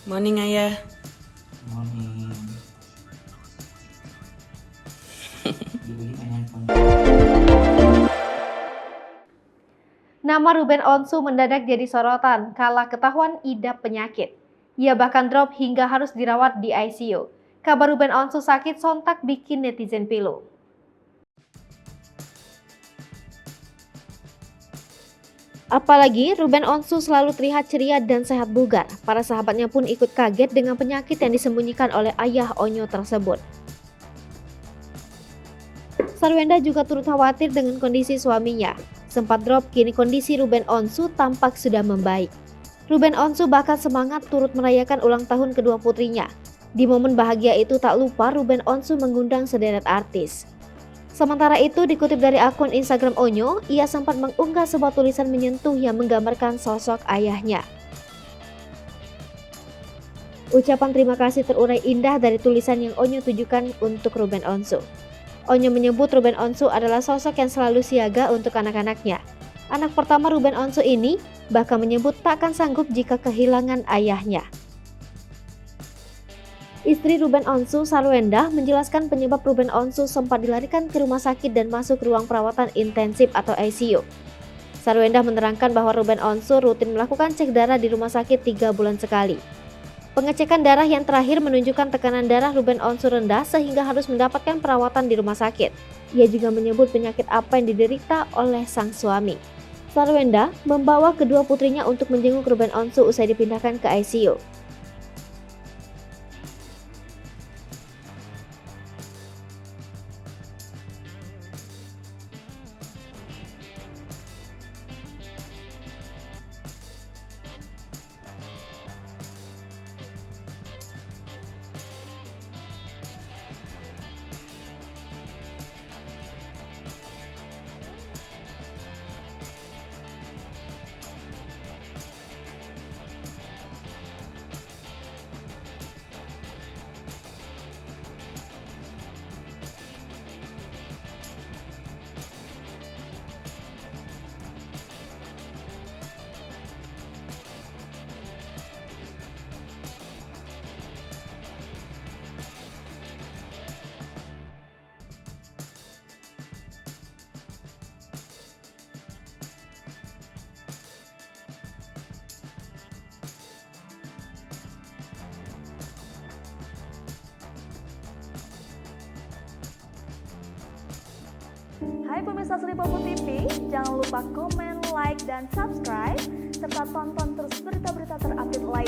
Morning Ayah. Morning. Dibelikan handphone. Nama Ruben Onsu mendadak jadi sorotan kala ketahuan idap penyakit. Ia bahkan drop hingga harus dirawat di ICU. Kabar Ruben Onsu sakit sontak bikin netizen pilu. Apalagi Ruben Onsu selalu terlihat ceria dan sehat bugar. Para sahabatnya pun ikut kaget dengan penyakit yang disembunyikan oleh ayah Onyo tersebut. Sarwenda juga turut khawatir dengan kondisi suaminya. Sempat drop, kini kondisi Ruben Onsu tampak sudah membaik. Ruben Onsu bahkan semangat turut merayakan ulang tahun kedua putrinya. Di momen bahagia itu tak lupa Ruben Onsu mengundang sederet artis. Sementara itu, dikutip dari akun Instagram Onyo, ia sempat mengunggah sebuah tulisan menyentuh yang menggambarkan sosok ayahnya. Ucapan terima kasih terurai indah dari tulisan yang Onyo tujukan untuk Ruben Onsu. Onyo menyebut Ruben Onsu adalah sosok yang selalu siaga untuk anak-anaknya. Anak pertama Ruben Onsu ini bahkan menyebut tak akan sanggup jika kehilangan ayahnya. Istri Ruben Onsu, Sarwenda, menjelaskan penyebab Ruben Onsu sempat dilarikan ke rumah sakit dan masuk ruang perawatan intensif atau ICU. Sarwenda menerangkan bahwa Ruben Onsu rutin melakukan cek darah di rumah sakit 3 bulan sekali. Pengecekan darah yang terakhir menunjukkan tekanan darah Ruben Onsu rendah sehingga harus mendapatkan perawatan di rumah sakit. Ia juga menyebut penyakit apa yang diderita oleh sang suami. Sarwenda membawa kedua putrinya untuk menjenguk Ruben Onsu usai dipindahkan ke ICU. Hai pemirsa Sri Popo TV, jangan lupa komen, like, dan subscribe, serta tonton terus berita-berita terupdate lainnya.